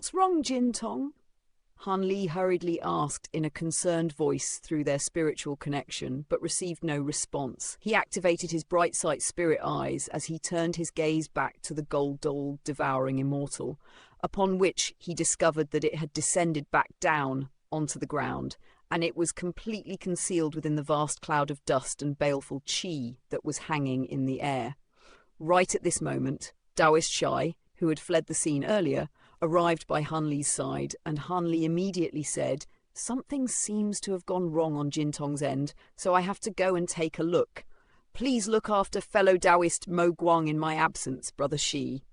"What's wrong, Jintong?" Han Li hurriedly asked in a concerned voice through their spiritual connection, but received no response. He activated his bright sight spirit eyes as he turned his gaze back to the gold doll devouring Immortal, upon which he discovered that it had descended back down onto the ground, and it was completely concealed within the vast cloud of dust and baleful qi that was hanging in the air. Right at this moment, Taoist Shai, who had fled the scene earlier, arrived by Han Li's side, and Han Li immediately said, "Something seems to have gone wrong on Jintong's end, so I have to go and take a look. Please look after fellow Taoist Mo Guang in my absence, Brother Shi."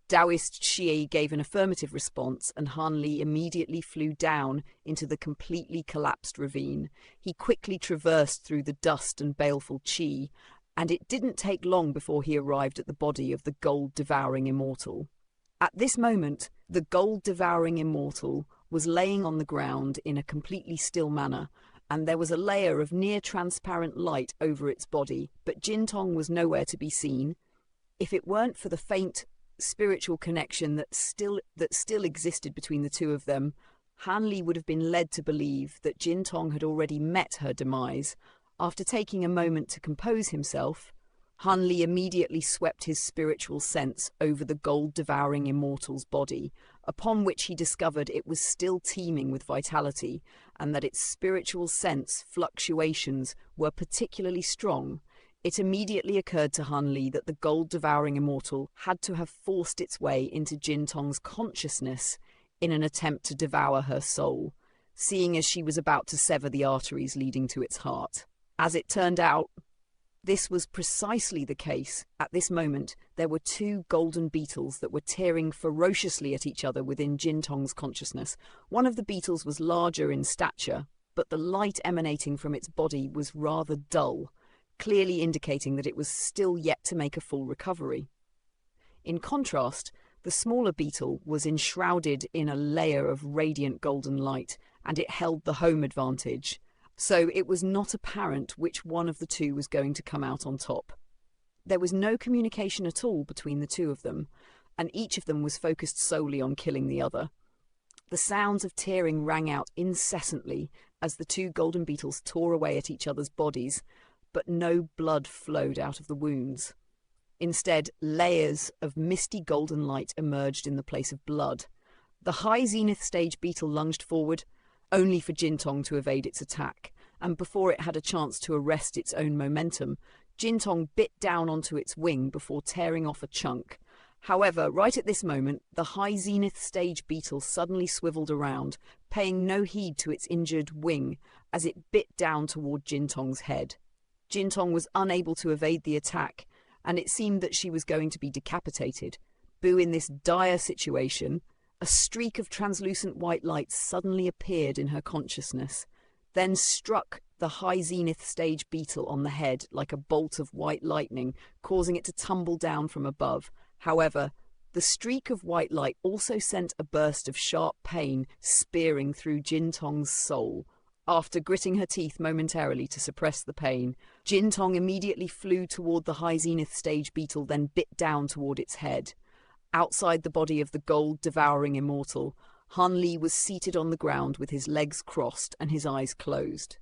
Taoist Shi gave an affirmative response, and Han Li immediately flew down into the completely collapsed ravine. He quickly traversed through the dust and baleful qi, and it didn't take long before he arrived at the body of the gold-devouring Immortal. At this moment, the gold-devouring Immortal was laying on the ground in a completely still manner, and there was a layer of near-transparent light over its body, but Jintong was nowhere to be seen. If it weren't for the faint spiritual connection that still existed between the two of them, Han Li would have been led to believe that Jintong had already met her demise. After taking a moment to compose himself, Han Li immediately swept his spiritual sense over the gold-devouring Immortal's body, upon which he discovered it was still teeming with vitality, and that its spiritual sense fluctuations were particularly strong. It immediately occurred to Han Li that the gold-devouring Immortal had to have forced its way into Jintong's consciousness in an attempt to devour her soul, seeing as she was about to sever the arteries leading to its heart. As it turned out, this was precisely the case. At this moment, there were two golden beetles that were tearing ferociously at each other within Jintong's consciousness. One of the beetles was larger in stature, but the light emanating from its body was rather dull, clearly indicating that it was still yet to make a full recovery. In contrast, the smaller beetle was enshrouded in a layer of radiant golden light, and it held the home advantage, so it was not apparent which one of the two was going to come out on top. There was no communication at all between the two of them, and each of them was focused solely on killing the other. The sounds of tearing rang out incessantly as the two golden beetles tore away at each other's bodies, but no blood flowed out of the wounds. Instead, layers of misty golden light emerged in the place of blood. The high zenith stage beetle lunged forward, only for Jintong to evade its attack, and before it had a chance to arrest its own momentum, Jintong bit down onto its wing before tearing off a chunk. However, right at this moment, the high zenith stage beetle suddenly swiveled around, paying no heed to its injured wing as it bit down toward Jintong's head. Jintong was unable to evade the attack, and it seemed that she was going to be decapitated. In this dire situation, a streak of translucent white light suddenly appeared in her consciousness, then struck the high zenith stage beetle on the head like a bolt of white lightning, causing it to tumble down from above. However, the streak of white light also sent a burst of sharp pain spearing through Jintong's soul. After gritting her teeth momentarily to suppress the pain, Jintong immediately flew toward the high zenith stage beetle, then bit down toward its head. Outside the body of the gold-devouring Immortal, Han Li was seated on the ground with his legs crossed and his eyes closed.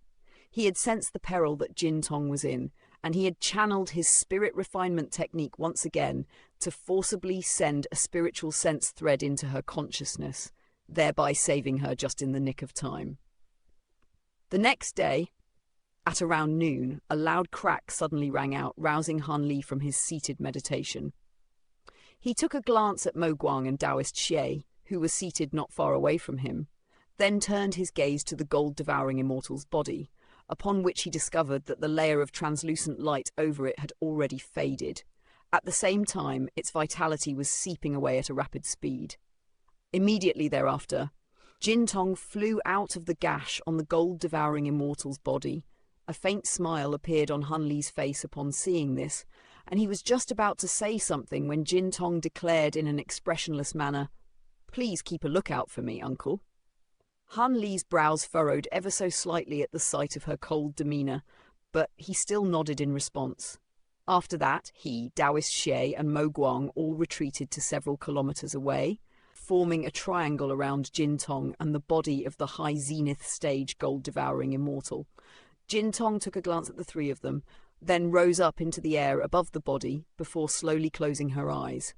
He had sensed the peril that Jintong was in, and he had channeled his spirit refinement technique once again to forcibly send a spiritual sense thread into her consciousness, thereby saving her just in the nick of time. The next day, at around noon, a loud crack suddenly rang out, rousing Han Li from his seated meditation. He took a glance at Mo Guang and Taoist Xie, who was seated not far away from him, then turned his gaze to the gold-devouring Immortal's body, upon which he discovered that the layer of translucent light over it had already faded. At the same time, its vitality was seeping away at a rapid speed. Immediately thereafter, Jintong flew out of the gash on the gold-devouring Immortal's body. A faint smile appeared on Han Li's face upon seeing this, and he was just about to say something when Jintong declared in an expressionless manner, "Please keep a lookout for me, uncle." Han Li's brows furrowed ever so slightly at the sight of her cold demeanor, but he still nodded in response. After that, he, Taoist Xie, and Mo Guang all retreated to several kilometers away. forming a triangle around Jintong and the body of the high zenith stage gold-devouring immortal. Jintong took a glance at the three of them, then rose up into the air above the body before slowly closing her eyes.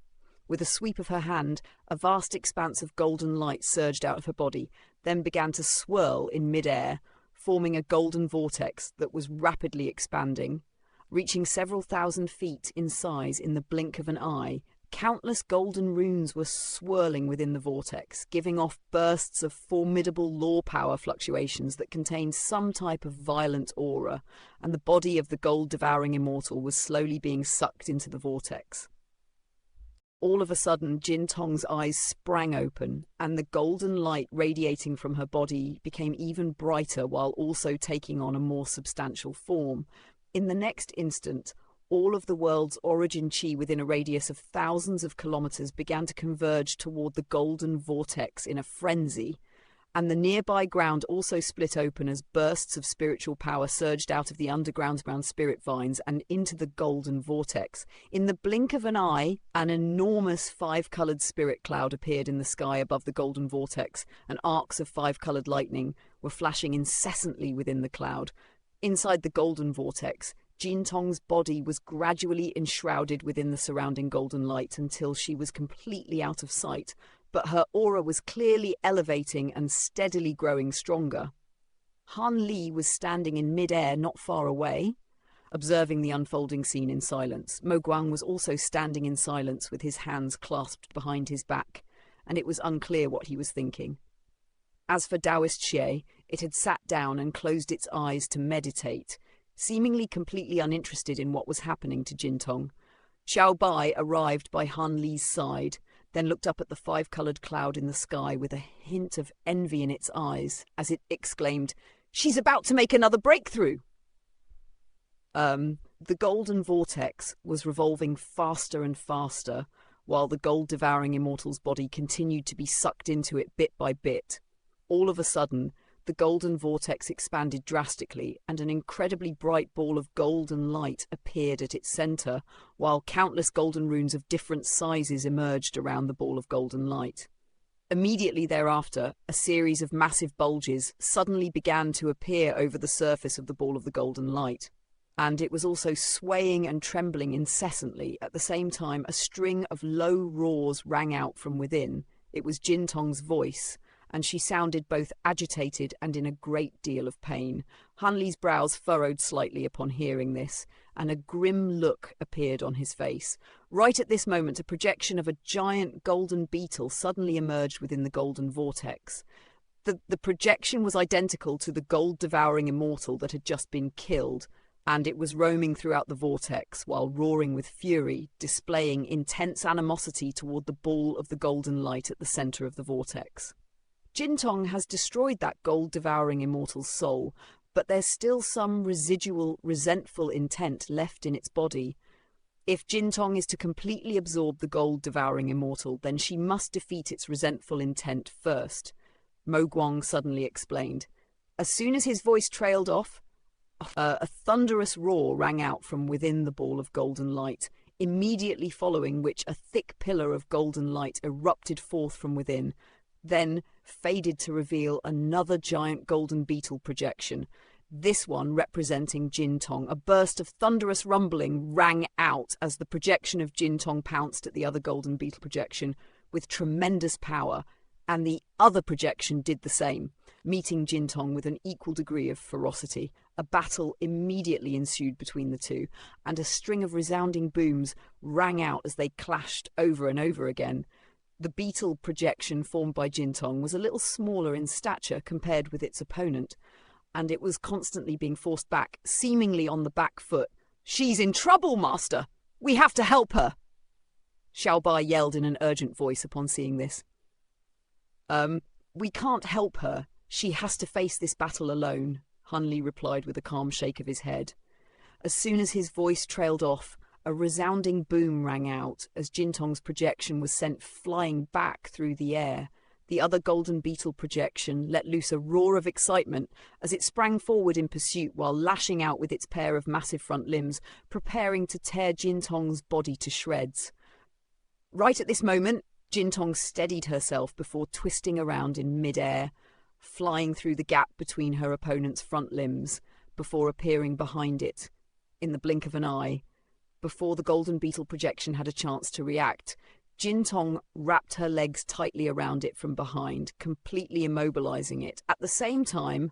With a sweep of her hand, a vast expanse of golden light surged out of her body, then began to swirl in mid-air, forming a golden vortex that was rapidly expanding. Reaching several thousand feet in size in the blink of an eye, countless golden runes were swirling within the vortex, giving off bursts of formidable law power fluctuations that contained some type of violent aura, and the body of the gold-devouring immortal was slowly being sucked into the vortex. All of a sudden, Jintong's eyes sprang open, and the golden light radiating from her body became even brighter while also taking on a more substantial form. In the next instant, all of the world's origin chi within a radius of thousands of kilometers began to converge toward the golden vortex in a frenzy, and the nearby ground also split open as bursts of spiritual power surged out of the underground spirit vines and into the golden vortex. In the blink of an eye, an enormous five-colored spirit cloud appeared in the sky above the golden vortex, and arcs of five-colored lightning were flashing incessantly within the cloud. Inside the golden vortex, Jintong's body was gradually enshrouded within the surrounding golden light until she was completely out of sight, but her aura was clearly elevating and steadily growing stronger. Han Li was standing in mid-air not far away, observing the unfolding scene in silence. Mo Guang was also standing in silence with his hands clasped behind his back, and it was unclear what he was thinking. As for Taoist Xie, it had sat down and closed its eyes to meditate, seemingly completely uninterested in what was happening to Jintong. Xiao Bai arrived by Han Li's side, then looked up at the five-colored cloud in the sky with a hint of envy in its eyes as it exclaimed, "She's about to make another breakthrough!" The golden vortex was revolving faster and faster, while the gold-devouring immortal's body continued to be sucked into it bit by bit. All of a sudden, the golden vortex expanded drastically, and an incredibly bright ball of golden light appeared at its center, while countless golden runes of different sizes emerged around the ball of golden light. Immediately thereafter, a series of massive bulges suddenly began to appear over the surface of the ball of the golden light, and it was also swaying and trembling incessantly. At the same time, a string of low roars rang out from within. It was Jintong's voice, and she sounded both agitated and in a great deal of pain. Han Li's brows furrowed slightly upon hearing this, and a grim look appeared on his face. Right at this moment, a projection of a giant golden beetle suddenly emerged within the golden vortex. The projection was identical to the gold-devouring immortal that had just been killed, and it was roaming throughout the vortex while roaring with fury, displaying intense animosity toward the ball of the golden light at the center of the vortex. Jintong has destroyed that gold-devouring immortal's soul, but there's still some residual, resentful intent left in its body. If Jintong is to completely absorb the gold-devouring immortal, then she must defeat its resentful intent first, Mo Guang suddenly explained. As soon as his voice trailed off, a thunderous roar rang out from within the ball of golden light, immediately following which a thick pillar of golden light erupted forth from within, then faded to reveal another giant golden beetle projection, this one representing Jintong. A burst of thunderous rumbling rang out as the projection of Jintong pounced at the other golden beetle projection with tremendous power, and the other projection did the same, meeting Jintong with an equal degree of ferocity. A battle immediately ensued between the two, and a string of resounding booms rang out as they clashed over and over again. The beetle projection formed by Jintong was a little smaller in stature compared with its opponent, and it was constantly being forced back, seemingly on the back foot. "She's in trouble, Master! We have to help her!" Xiao Bai yelled in an urgent voice upon seeing this. We can't help her. She has to face this battle alone," Han Li replied with a calm shake of his head. As soon as his voice trailed off, a resounding boom rang out as Jintong's projection was sent flying back through the air. The other golden beetle projection let loose a roar of excitement as it sprang forward in pursuit while lashing out with its pair of massive front limbs, preparing to tear Jintong's body to shreds. Right at this moment, Jintong steadied herself before twisting around in mid-air, flying through the gap between her opponent's front limbs before appearing behind it, in the blink of an eye. Before the golden beetle projection had a chance to react, Jintong wrapped her legs tightly around it from behind, completely immobilizing it. At the same time,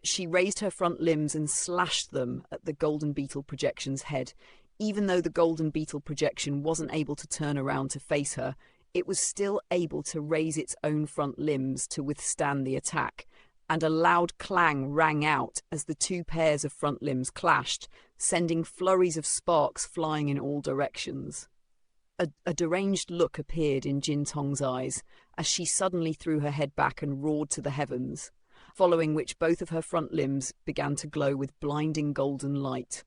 she raised her front limbs and slashed them at the golden beetle projection's head. Even though the golden beetle projection wasn't able to turn around to face her, it was still able to raise its own front limbs to withstand the attack, and a loud clang rang out as the two pairs of front limbs clashed, sending flurries of sparks flying in all directions. A deranged look appeared in Jintong's eyes as she suddenly threw her head back and roared to the heavens, following which both of her front limbs began to glow with blinding golden light.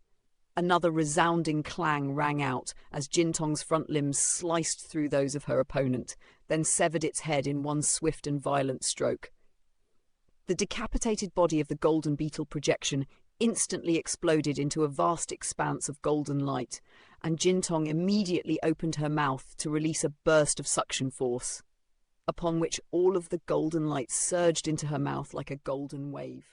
Another resounding clang rang out as Jintong's front limbs sliced through those of her opponent, then severed its head in one swift and violent stroke. The decapitated body of the golden beetle projection instantly exploded into a vast expanse of golden light, and Jintong immediately opened her mouth to release a burst of suction force, upon which all of the golden light surged into her mouth like a golden wave.